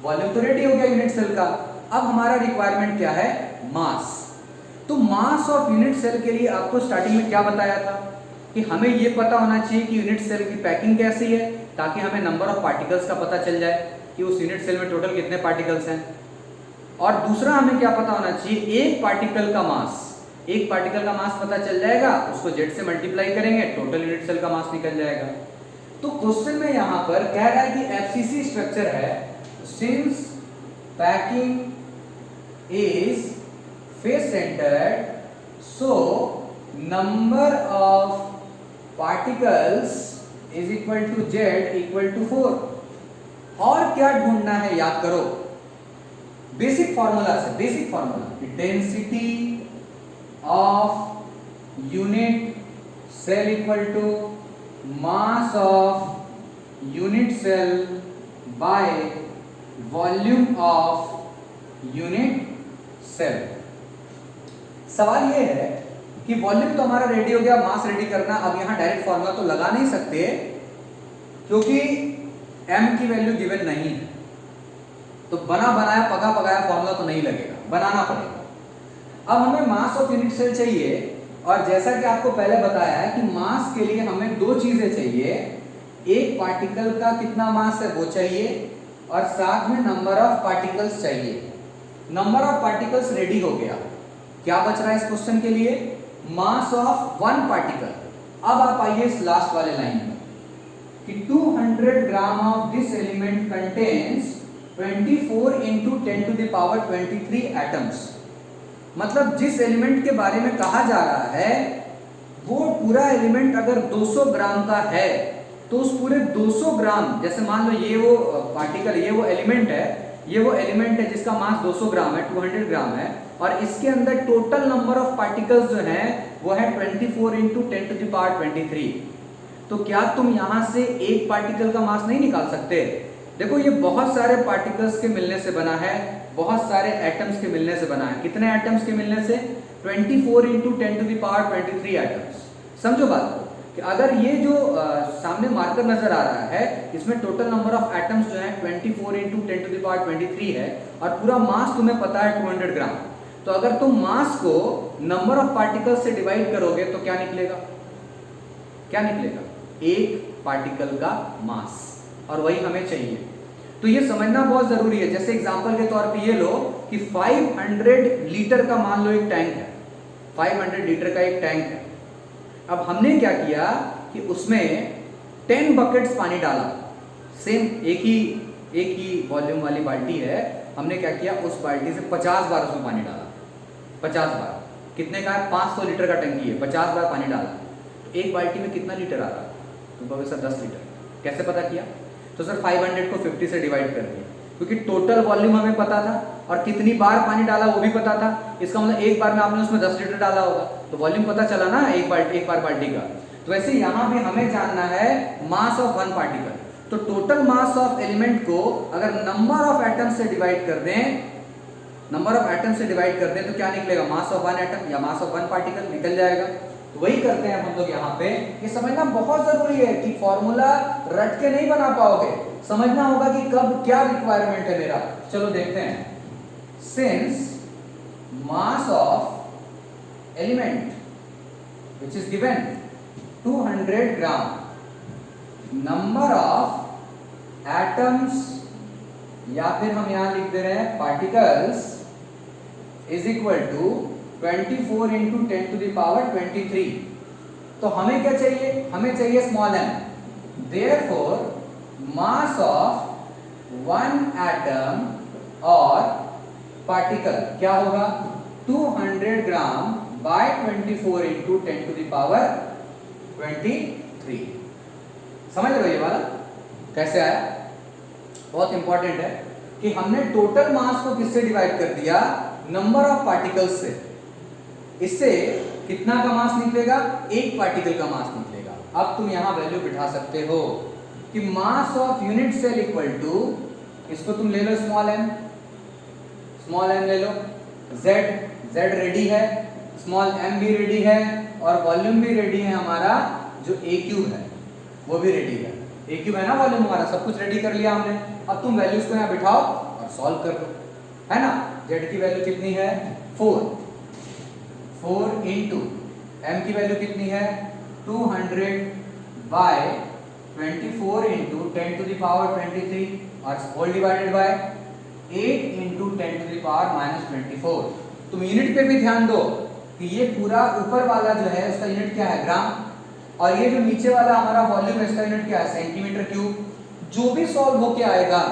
वॉल्यूम तो रेडी हो गया यूनिट सेल का, अब हमारा रिक्वायरमेंट क्या है, मास। तो मास ऑफ यूनिट सेल के लिए आपको स्टार्टिंग में क्या बताया था कि हमें ये पता होना चाहिए कि यूनिट सेल की पैकिंग कैसी है, ताकि हमें नंबर ऑफ पार्टिकल्स का पता चल जाए कि उस यूनिट सेल में टोटल कितने पार्टिकल्स हैं। और दूसरा हमें क्या पता होना चाहिए, एक पार्टिकल का मास, एक पार्टिकल का मास पता चल जाएगा, उसको जेड से मल्टीप्लाई करेंगे, टोटल यूनिट सेल का मास निकल जाएगा। तो क्वेश्चन में यहां पर कह रहा है कि एफसीसी स्ट्रक्चर है, since packing is face centred, so number of particles is equal to Z equal to 4। और क्या ढूंढना है, याद करो बेसिक फॉर्मूला से, basic formula, density of unit cell equal to mass of unit cell by volume of unit cell. सवाल ये है कि वॉल्यूम तो हमारा रेडी हो गया, मास रेडी करना। अब यहां डायरेक्ट फॉर्मूला तो लगा नहीं सकते क्योंकि m की वैल्यू गिवन नहीं है, तो बना बनाया पका पकाया फॉर्मूला तो नहीं लगेगा, बनाना पड़ेगा। अब हमें मास ऑफ यूनिट सेल चाहिए, और जैसा कि आपको पहले बताया है कि मास के लिए हमें दो चीजें चाहिए, एक पार्टिकल का कितना मास है वो चाहिए, और साथ में नंबर ऑफ पार्टिकल्स चाहिए। नंबर ऑफ पार्टिकल्स रेडी हो गया, क्या बच रहा है इस क्वेश्चन के लिए, मास ऑफ वन पार्टिकल। अब आप आइए इस लास्ट वाले लाइन में कि 200 gram of this element contains 24 into 10 to the power 23 atoms. मतलब जिस एलिमेंट के बारे में कहा जा रहा है वो पूरा एलिमेंट अगर 200 ग्राम का है, तो उस पूरे 200 ग्राम, जैसे मान लो ये वो पार्टिकल, ये वो एलिमेंट है, ये वो एलिमेंट है जिसका मास 200 ग्राम है, 200 ग्राम है, और इसके अंदर टोटल नंबर ऑफ पार्टिकल्स जो हैं वो है 24 into 10 to the power 23। तो क्या तुम यहां से एक पार्टिकल का मास नहीं निकाल सकते? देखो ये बहुत सारे पार्टिकल्स के मिलने से बना है, बहुत सारे एटम्स के मिलने से बना है। कितने एटम्स के मिलने से? 24 into 10 to the power 23 atoms. समझो बात को कि अगर ये जो सामने मार्कर नजर आ रहा है, इसमें टोटल नंबर ऑफ एटम्स जो है 24 into 10 to the power 23 है, और पूरा मास तुम्हें पता है 200 ग्राम। तो अगर तुम मास को नंबर ऑफ पार्टिकल्स से डिवाइड करोगे तो क्या निकलेगा? क्या निकलेगा? एक पार्टिकल का मास, और वही हमें चाहिए। तो ये समझना बहुत जरूरी है। जैसे एग्जांपल के तौर पे ये लो कि 500 लीटर का मान लो एक टैंक है, 500 लीटर का एक टैंक है। अब हमने क्या किया कि उसमें 10 बकेट्स पानी डाला, सेम एक ही वॉल्यूम वाली बाल्टी है, हमने क्या किया उस बाल्टी से 50 बार उसमें पानी डाला, 50 बार। कितने का है? 500 लीटर का टंकी है, 50 बार पानी डाला, तो एक बाल्टी में कितना लीटर आ रहा है? तुम कहोगे सर 10 लीटर। कैसे पता किया? तो सर 500 को 50 से डिवाइड कर दिया, क्योंकि टोटल वॉल्यूम हमें पता था और कितनी बार पानी डाला वो भी पता था। इसका मतलब एक बार में आपने उसमें 10 लीटर डाला होगा, तो वॉल्यूम पता चला ना एक बार बाल्टी का। तो वैसे यहाँ भी हमें जानना है मास ऑफ वन पार्टिकल। तो टोटल मास ऑफ एलिमेंट को अगर नंबर ऑफ एटम से डिवाइड कर दें, तो क्या निकलेगा? मास ऑफ वन एटम या मास ऑफ वन पार्टिकल निकल जाएगा। तो वही करते हैं हम लोग यहाँ पे। ये समझना बहुत जरूरी है कि फॉर्मूला रट के नहीं बना पाओगे, समझना होगा कि कब क्या रिक्वायरमेंट है मेरा। चलो देखते हैं। Since mass of element which is given 200 gram, number of atoms या फिर हम यहां लिख दे रहे हैं particles is equal to 24 into 10 to the power 23। तो हमें क्या चाहिए, हमें चाहिए small m। Therefore mass of one atom और पार्टिकल क्या होगा 200 gram by 24 into 10 to the power 23। समझ रहे हो ये वाला कैसे आया? बहुत इंपॉर्टेंट है कि हमने टोटल मास को किससे डिवाइड कर दिया, नंबर ऑफ पार्टिकल्स से। इससे कितना का मास निकलेगा, एक पार्टिकल का मास निकलेगा। अब तुम यहां वैल्यू बिठा सकते हो कि mass of unit cell equal to, इसको तुम ले लो स्मॉल m ले लो, z रेडी है, स्मॉल m भी रेडी है और वॉल्यूम भी रेडी है, हमारा जो AQ है वो भी रेडी है। AQ है ना वॉल्यूम हमारा, सब कुछ रेडी कर लिया हमने। अब तुम वैल्यूज को यहाँ बिठाओ और सॉल्व कर दो, है ना। z की वैल्यू कितनी है 4 इंटू m की वैल्यू कितनी है 200 by 24 into 10 to the power 23 और whole divided by 8 into 10 to the power -24। तुम यूनिट पे भी ध्यान दो कि ये पूरा ऊपर वाला जो है उसका यूनिट क्या है ग्राम, और ये जो नीचे वाला हमारा वॉल्यूम है इसका यूनिट क्या है सेंटीमीटर क्यूब। जो भी सॉल्व होके आएगा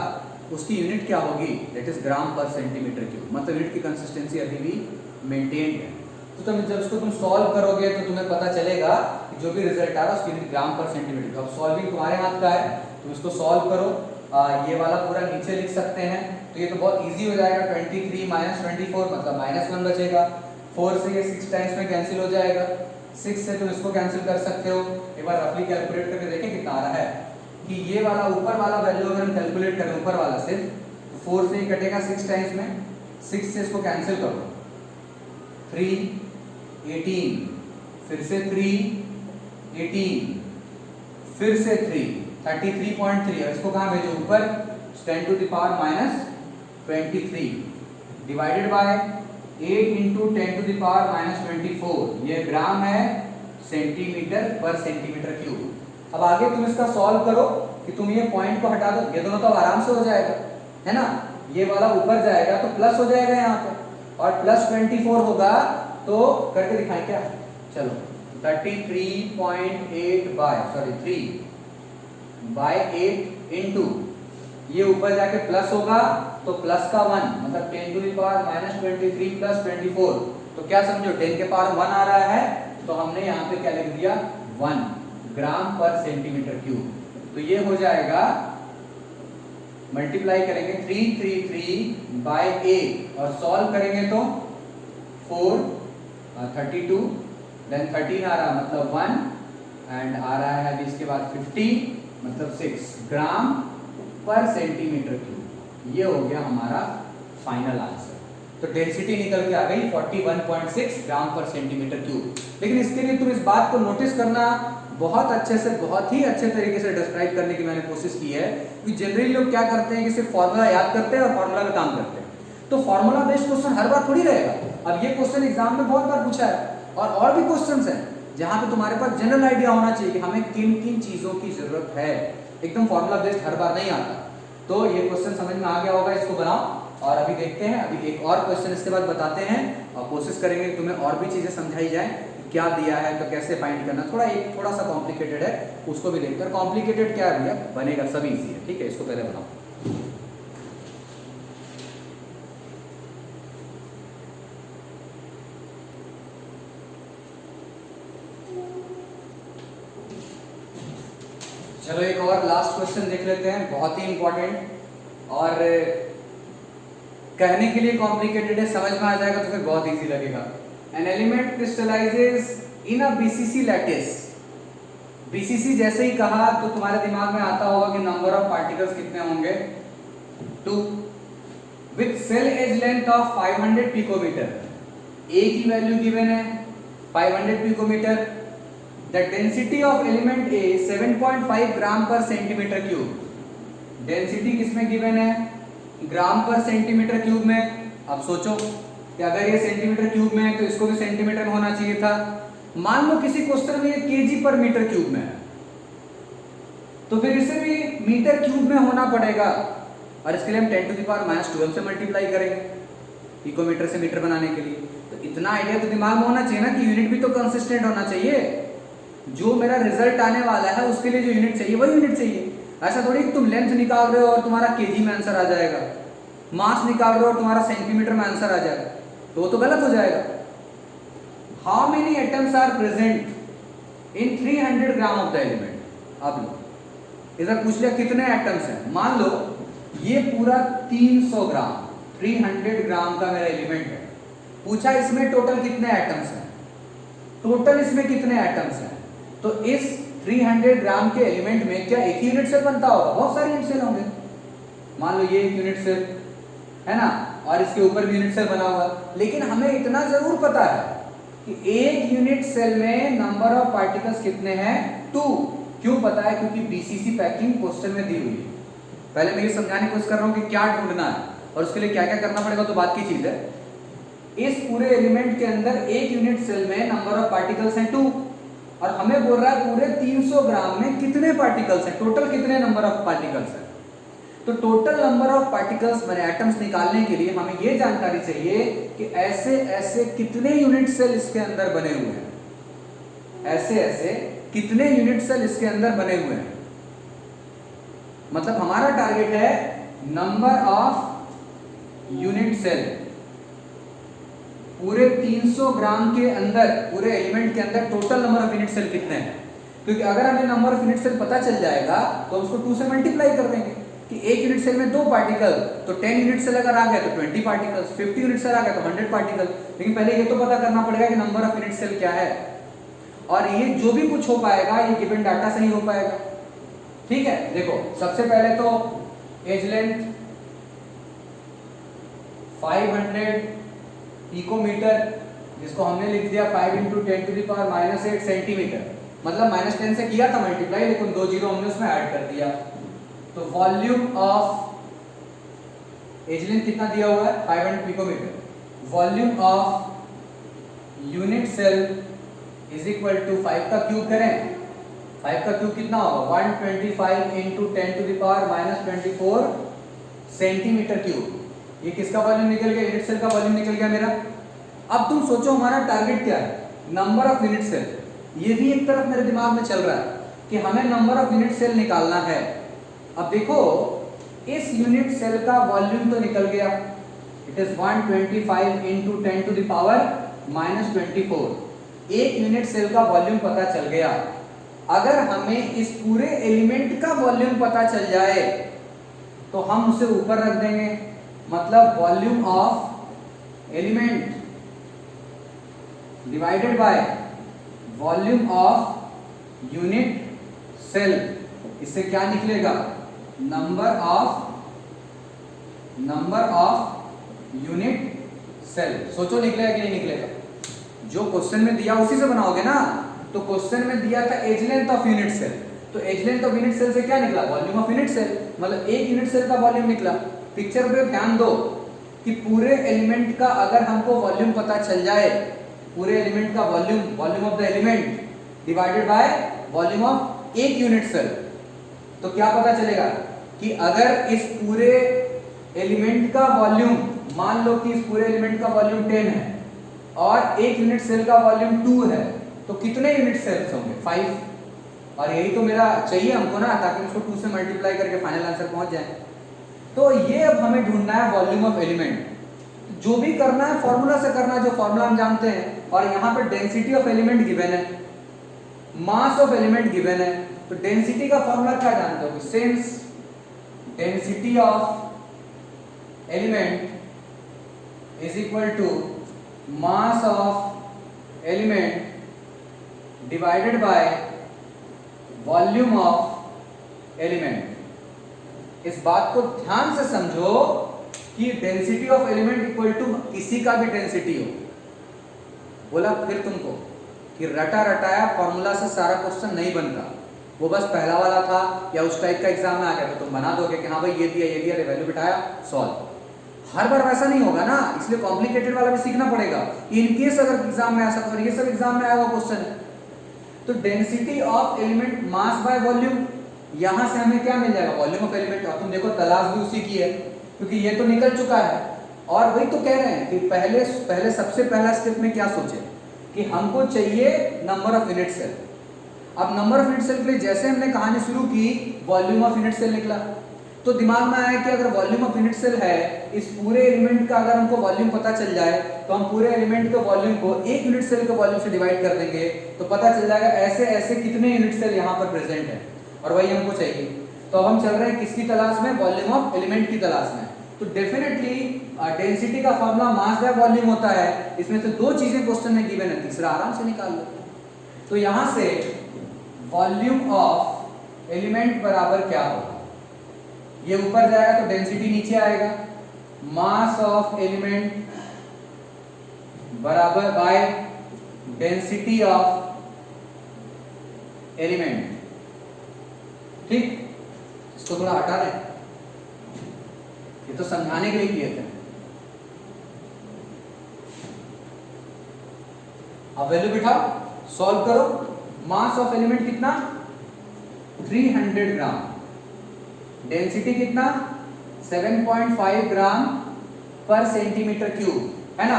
उसकी यूनिट क्या होगी, दैट इज ग्राम पर सेंटीमीटर क्यूब। मतलब यूनिट की कंसिस्टेंसी अभी भी मेंटेन्ड है। तो तुम जब इसको तुम सॉल्व करोगे तो तुम्हें पता चलेगा कि जो भी रिजल्ट आ रहा है उसकी यूनिट ग्राम पर सेंटीमीटर क्यूब। अब सॉल्विंग तुम्हारे हाथ का है, तुम इसको सॉल्व करो। ये वाला पूरा नीचे लिख सकते हैं, तो ये तो बहुत इजी हो जाएगा। 23 माइनस 24 मतलब -1 बचेगा। 4 से ये 6 टाइम्स में कैंसिल हो जाएगा, 6 से तुम इसको कैंसिल कर सकते हो। एक बार रफली कैलकुलेट करके देखें कितना आ रहा है कि ये वाला ऊपर वाला वैल्यू अगर हम कैलकुलेट करें ऊपर वाला सिर्फ, तो 4 से ही कटेगा 6 टाइम्स में, 6 से इसको कैंसिल करो 3 18, फिर से 3 18, फिर से 3 33.3 और इसको कहाँ भेजो ऊपर 10 to the power -23 divided by 8 into 10 to the power -24। ये ग्राम है सेंटीमीटर पर सेंटीमीटर क्यूब। अब आगे तुम इसका सॉल्व करो कि तुम ये पॉइंट को हटा दो, ये दोनों तो आराम से हो जाएगा, है ना। ये वाला ऊपर जाएगा तो प्लस हो जाएगा यहाँ पे, और +24 होगा तो करके दिखाएं क्या। चलो 33.8 बाय 3 बाय 8 इंटू ये ऊपर जाके प्लस होगा तो प्लस का 1 मतलब 10 टू द पावर -23 प्लस 24। तो क्या समझो 10 के पावर 1 आ रहा है, तो हमने यहाँ पे क्या लिख दिया 1 ग्राम पर सेंटीमीटर क्यूब। तो ये हो जाएगा, मल्टीप्लाई करेंगे 333 बाय 8 और सॉल्व करेंगे तो 4 32 देन 13 आ रहा मतलब 1 एंड आ रहा है अभी इसके बाद 50 मतलब 6 ग्राम पर सेंटीमीटर क्यूब। ये हो गया हमारा फाइनल आंसर। तो डेंसिटी निकल के आ गई 41.6 ग्राम पर सेंटीमीटर क्यूब। लेकिन इसके लिए तुम इस बात को नोटिस करना, बहुत अच्छे से बहुत ही अच्छे तरीके से डिस्क्राइब करने की मैंने कोशिश की है कि जनरली लोग क्या करते हैं कि सिर्फ फॉर्मूला याद करते हैं और फॉर्मूला का काम करते हैं। तो फॉर्मूला बेस्ड क्वेश्चन हर बार थोड़ी रहेगा। अब ये क्वेश्चन एग्जाम में बहुत बार पूछा है, और भी क्वेश्चंस हैं जहां पे तुम्हारे पास जनरल आइडिया होना चाहिए कि हमें किन किन चीजों की जरूरत है। एकदम फॉर्मूला बेस्ड हर बार नहीं आता। तो ये क्वेश्चन समझ में आ गया होगा, इसको बनाओ और अभी देखते हैं। अभी एक और क्वेश्चन इसके बाद बताते हैं और कोशिश करेंगे तुम्हें और भी चीजें समझाई जाए, क्या दिया है तो कैसे फाइंड करना। थोड़ा सा कॉम्प्लिकेटेड है, उसको भी देखते हैं। कॉम्प्लिकेटेड क्या है भैया, बनेगा, सब इजी है, ठीक है। इसको पहले बनाओ। चलो एक और लास्ट क्वेश्चन देख लेते हैं, बहुत ही इंपॉर्टेंट और कहने के लिए कॉम्प्लिकेटेड है, समझ में आ जाएगा तो फिर बहुत इजी लगेगा। An element crystallises in a BCC lattice. BCC जैसे ही कहा तो तुम्हारे दिमाग में आता होगा कि नंबर ऑफ पार्टिकल्स कितने होंगे 2 with cell edge length of 500 picometre. A की वैल्यू गिवन है 500 picometre. The density of element A 7.5 gram पर सेंटीमीटर क्यूब। डेंसिटी किसमें गिवन है? ग्राम पर सेंटीमीटर क्यूब में। अब सोचो कि अगर ये सेंटीमीटर क्यूब में है तो इसको भी सेंटीमीटर में होना चाहिए था। मान लो किसी क्वेश्चन में ये केजी पर मीटर क्यूब में है, तो फिर इसे भी मीटर क्यूब में होना पड़ेगा, और इसके लिए हम 10 टू द पावर -12 से मल्टीप्लाई करेंगे पिकोमीटर से मीटर बनाने के लिए। तो इतना आइडिया तो दिमाग में होना चाहिए ना कि यूनिट भी तो कंसिस्टेंट होना चाहिए। जो मेरा रिजल्ट आने वाला है उसके लिए जो यूनिट चाहिए वही यूनिट चाहिए। ऐसा थोड़ी कि तुम लेंथ निकाल रहे हो और तुम्हारा केजी में आंसर आ जाएगा, मास निकाल रहे हो और तुम्हारा सेंटीमीटर में आंसर आ जाएगा, तो वो तो गलत हो जाएगा। How many atoms are present in 300 gram of the element. अब लो इधर पूछ लिया कितने एटम्स हैं। मान लो ये पूरा 300 ग्राम 300 ग्राम का मेरा एलिमेंट है। पूछा इसमें टोटल कितने एटम्स हैं, टोटल इसमें कितने एटम्स हैं। तो इस 300 ग्राम के एलिमेंट में क्या एक यूनिट सेल बनता होगा? बहुत सारे यूनिट सेल होंगे। मान लो ये एक यूनिट सेल है ना, और इसके ऊपर भी यूनिट सेल बना हुआ। लेकिन हमें इतना जरूर पता है कि एक यूनिट सेल में नंबर ऑफ पार्टिकल्स कितने हैं? 2। क्यों पता है? क्योंकि बीसीसी पैकिंग क्वेश्चन में दी हुई है। पहले मैं ये समझाने की कोशिश कर रहा हूँ कि क्या ढूंढना है और उसके लिए क्या क्या करना पड़ेगा, तो बात की चीज है। इस पूरे एलिमेंट के अंदर एक यूनिट सेल में नंबर ऑफ पार्टिकल्स हैं 2, और हमें बोल रहा है पूरे 300 ग्राम में कितने पार्टिकल्स हैं, टोटल कितने नंबर ऑफ पार्टिकल्स हैं। तो टोटल नंबर ऑफ पार्टिकल्स मैंने एटम्स निकालने के लिए हमें ये जानकारी चाहिए कि ऐसे ऐसे कितने यूनिट सेल इसके अंदर बने हुए हैं, ऐसे ऐसे कितने यूनिट सेल इसके अंदर बने हुए हैं। मतलब हमारा टारगेट है नंबर ऑफ यूनिट सेल पूरे 300 ग्राम के अंदर, पूरे एलिमेंट के अंदर total number of unit cell कितने हैं। क्योंकि अगर हमें नंबर ऑफ यूनिट सेल पता चल जाएगा तो उसको 2 से मल्टीप्लाई कर देंगे कि एक यूनिट सेल में 2 पार्टिकल, तो 10 यूनिट सेल अगर आ गया तो 20 पार्टिकल्स, 50 यूनिट सेल आ गया तो 100 पार्टिकल। लेकिन पहले ये तो पता करना पड़ेगा कि नंबर ऑफ यूनिट सेल क्या है, और ये जो भी कुछ हो पाएगा ये गिवन डाटा से ही हो पाएगा। ठीक है, देखो सबसे पहले तो एज लेंथ 500 पिकोमीटर, जिसको हमने लिख दिया 5 × 10⁻⁸ सेंटीमीटर। मतलब -10 से किया था मल्टीप्लाई, लेकिन 2 जीरो हमने उसमें ऐड कर दिया। तो वॉल्यूम ऑफ एज लेंथ कितना दिया हुआ है? 500 picometre. Volume of unit cell is equal to 5 का क्यूब करें, 5 का क्यूब कितना होगा? 125 × 10⁻⁻24 सेंटीमीटर क्यूब। ये किसका वॉल्यूम निकल गया? यूनिट सेल का वॉल्यूम निकल गया मेरा। अब तुम सोचो हमारा टारगेट क्या है? Number of unit cell. ये भी एक तरफ मेरे दिमाग में चल रहा है कि हमें नंबर ऑफ यूनिट सेल निकालना है। अब देखो इस यूनिट सेल का वॉल्यूम तो निकल गया, इट इज 125 × 10⁻⁻24। एक यूनिट सेल का वॉल्यूम पता चल गया। अगर हमें इस पूरे एलिमेंट का वॉल्यूम पता चल जाए तो हम उसे ऊपर रख देंगे। मतलब volume of element divided by volume of unit cell, इससे क्या निकलेगा? Number of unit cell. सोचो निकलेगा कि नहीं निकलेगा? जो क्वेश्चन में दिया उसी से बनाओगे ना। तो क्वेश्चन में दिया था edge length of unit cell, तो edge length of unit cell से क्या निकला? Volume of unit cell. मतलब एक यूनिट सेल का वॉल्यूम निकला। पिक्चर पे ध्यान दो कि पूरे एलिमेंट का अगर हमको वॉल्यूम पता चल जाए, पूरे एलिमेंट का volume of the element divided by volume of एक यूनिट सेल, तो क्या पता चलेगा कि अगर इस पूरे एलिमेंट का वॉल्यूम, मान लो कि इस पूरे एलिमेंट का वॉल्यूम 10 है और एक यूनिट सेल का वॉल्यूम 2 है, तो कितने यूनिट सेल्स होंगे? 5। और यही तो मेरा चाहिए हमको ना, ताकि उसको 2 से मल्टीप्लाई करके फाइनल आंसर पहुंच जाए। तो ये अब हमें ढूंढना है वॉल्यूम ऑफ एलिमेंट। जो भी करना है फॉर्मूला से करना है, जो फॉर्मूला हम जानते हैं। और यहाँ पे डेंसिटी ऑफ एलिमेंट गिवन है, मास ऑफ एलिमेंट गिवन है। तो डेंसिटी का फॉर्मूला क्या जानते हो? Since density of element is equal to mass of element divided by volume of element. इस बात को ध्यान से समझो कि density of element equal to किसी का भी डेंसिटी हो, बोला फिर तुमको कि रटा रटाया फॉर्मूला से सारा क्वेश्चन नहीं बनता, वो बस पहला वाला था या उस टाइप का एग्जाम में आ गया तो तुम बना दोगे कि हाँ भाई ये दिया वैल्यू बिठाया सॉल्व। हर बार वैसा नहीं होगा ना, इसलिए कॉम्प्लिकेटेड वाला भी सीखना पड़ेगा। इनकेस अगर एग्जाम में ऐसा, तो ये सब एग्जाम में आया हुआ क्वेश्चन है। तो density of element mass by volume, यहां से हमें क्या मिल जाएगा, वॉल्यूम ऑफ एलिमेंट। और तुम देखो तलाश भी उसी की है, क्योंकि ये तो निकल चुका है। और वही तो कह रहे हैं कि पहले सबसे पहला स्टेप में क्या सोचे कि हमको चाहिए नंबर ऑफ यूनिट सेल। अब नंबर ऑफ यूनिट सेल के लिए जैसे हमने कहानी शुरू की, वॉल्यूम ऑफ यूनिट सेल निकला, तो दिमाग में आया कि अगर वॉल्यूम ऑफ यूनिट सेल है, इस पूरे एलिमेंट का अगर हमको वॉल्यूम पता चल जाए तो हम पूरे एलिमेंट के वॉल्यूम को एक यूनिट सेल के वॉल्यूम से डिवाइड कर देंगे, तो पता चल जाएगा ऐसे ऐसे कितने यूनिट सेल यहाँ पर प्रेजेंट है, और वही हमको चाहिए। तो अब हम चल रहे हैं किसकी तलाश में, वॉल्यूम ऑफ एलिमेंट की तलाश में। तो डेफिनेटली डेंसिटी का फॉर्मूला मास बाय वॉल्यूम होता है। इसमें से दो चीजें क्वेश्चन में गिवन है, तीसरा आराम से निकाल लो। तो यहां से वॉल्यूम ऑफ एलिमेंट बराबर क्या होगा, ये ऊपर जाएगा तो डेंसिटी नीचे आएगा, मास ऑफ एलिमेंट बराबर बाय डेंसिटी ऑफ एलिमेंट। ठीक, इसको थोड़ा हटा दें, ये तो समझाने के लिए किए थे। अब वैल्यू बिठाओ, सॉल्व करो। मास ऑफ एलिमेंट कितना, 300 ग्राम। डेंसिटी कितना, 7.5 ग्राम पर सेंटीमीटर क्यूब, है ना,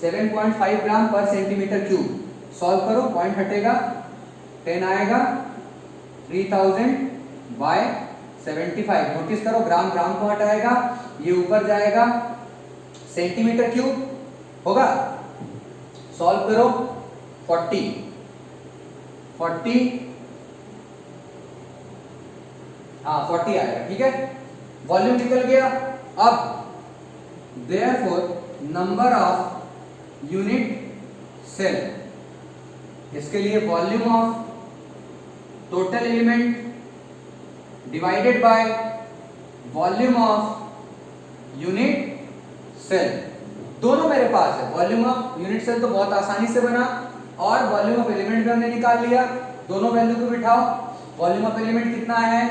7.5 ग्राम पर सेंटीमीटर क्यूब। सॉल्व करो, पॉइंट हटेगा, 10 आएगा, 3000 बाय 75। नोटिस करो ग्राम ग्राम को हटाएगा, ये ऊपर जाएगा, सेंटीमीटर क्यूब होगा। सॉल्व करो, 40 आएगा, ठीक है। वॉल्यूम निकल गया। अब therefore number of unit cell, इसके लिए volume of total element divided by volume of unit cell, दोनों मेरे पास है। वॉल्यूम ऑफ यूनिट सेल तो बहुत आसानी से बना, और वॉल्यूम ऑफ एलिमेंट भी हमने निकाल लिया। दोनों वैल्यू को बिठाओ। वॉल्यूम ऑफ एलिमेंट कितना है,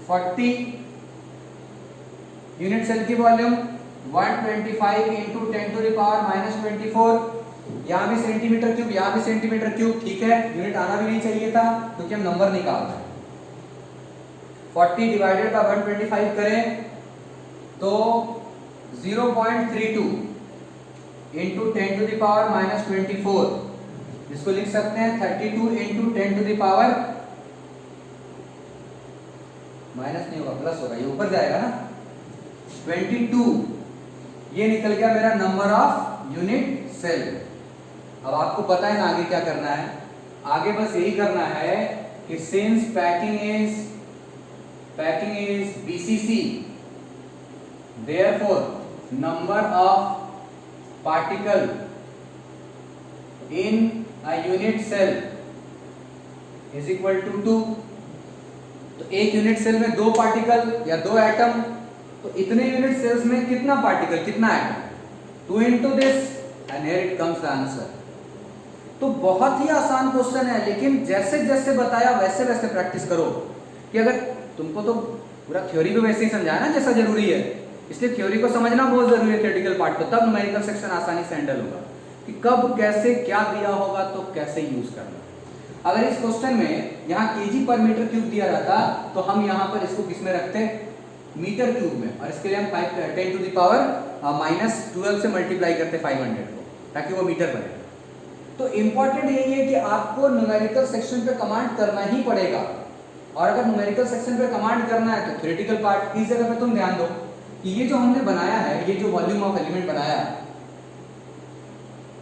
40। यूनिट सेल की volume 125 into 10 to the power -24। यहाँ भी सेंटीमीटर क्यूब, यहाँ भी सेंटीमीटर क्यूब, ठीक है। यूनिट आना भी नहीं चाहिए था क्योंकि हम नंबर निकाल रहे हैं। 40 डिवाइडेड बाय 125 करें तो 0.32 इंटू 10 टू द पावर -24, जिसको लिख सकते हैं 32 into 10 to the power, minus नहीं होगा प्लस होगा, ये ऊपर जाएगा ना, 22। ये निकल गया मेरा नंबर ऑफ यूनिट सेल। अब आपको पता है ना आगे क्या करना है, आगे बस यही करना है कि since packing is BCC, therefore number of particle in a unit cell is equal to 2। तो एक यूनिट सेल में 2 पार्टिकल या 2 एटम, तो इतने यूनिट सेल्स में कितना पार्टिकल, कितना atom, 2 into this, and here it comes the answer। तो बहुत ही आसान क्वेश्चन है, लेकिन जैसे जैसे बताया वैसे वैसे प्रैक्टिस करो। कि अगर तुमको तो पूरा थ्योरी भी वैसे ही समझाया ना जैसा जरूरी है, इसलिए थ्योरी को समझना बहुत जरूरी है थ्योरेटिकल पार्ट को, तब न्यूमेरिकल सेक्शन आसानी से हैंडल होगा कि कब कैसे क्या दिया होगा तो कैसे यूज करना। अगर इस क्वेश्चन में यहाँ kg पर मीटर क्यूब दिया रहता तो हम यहाँ पर इसको किस में रखते, मीटर क्यूब में, और इसके लिए हम 10 टू द पावर -12 से मल्टीप्लाई करते 500 को, ताकि वो मीटर बने। तो इंपॉर्टेंट यही है कि आपको न्यूमेरिकल सेक्शन पे कमांड करना ही पड़ेगा, और अगर न्यूमेरिकल सेक्शन पे कमांड करना है तो थ्योरेटिकल पार्ट इस जगह पे तुम ध्यान दो कि ये जो हमने बनाया है, ये जो वॉल्यूम ऑफ एलिमेंट बनाया है,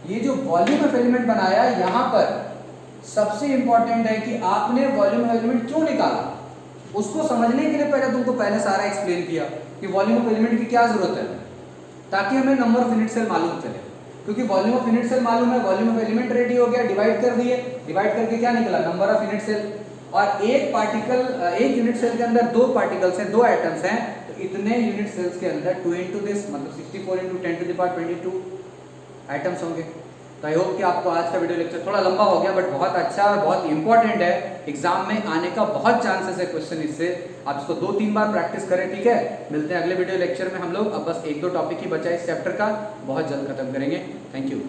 ये जो वॉल्यूम ऑफ एलिमेंट बनाया है, यहाँ पर सबसे इंपॉर्टेंट है कि आपने वॉल्यूम ऑफ एलिमेंट क्यों निकाला। उसको समझने के लिए पहले तुमको पहले सारा एक्सप्लेन किया कि वॉल्यूम ऑफ एलिमेंट की क्या जरूरत है, ताकि हमें नंबर ऑफ यूनिट सेल मालूम चले। क्योंकि वॉल्यूम ऑफ यूनिट सेल मालूम है, वॉल्यूम ऑफ एलिमेंट रेडी हो गया, डिवाइड कर दिए, डिवाइड करके क्या निकला, नंबर ऑफ यूनिट सेल। और एक यूनिट सेल के अंदर 2 पार्टिकल्स हैं, 2 एटम्स हैं, तो इतने यूनिट सेल्स के अंदर 2 into this मतलब 64 into 10 to the power 22 atoms होंगे। तो आई होप कि आपको आज का वीडियो लेक्चर थोड़ा लंबा हो गया बट बहुत अच्छा और बहुत इंपॉर्टेंट है, एग्जाम में आने का बहुत चांसेस है क्वेश्चन इससे। आप इसको 2-3 बार प्रैक्टिस करें, ठीक है। मिलते हैं अगले वीडियो लेक्चर में हम लोग। अब बस 1-2 टॉपिक ही बचा है इस चैप्टर का, बहुत जल्द खत्म करेंगे। Thank you.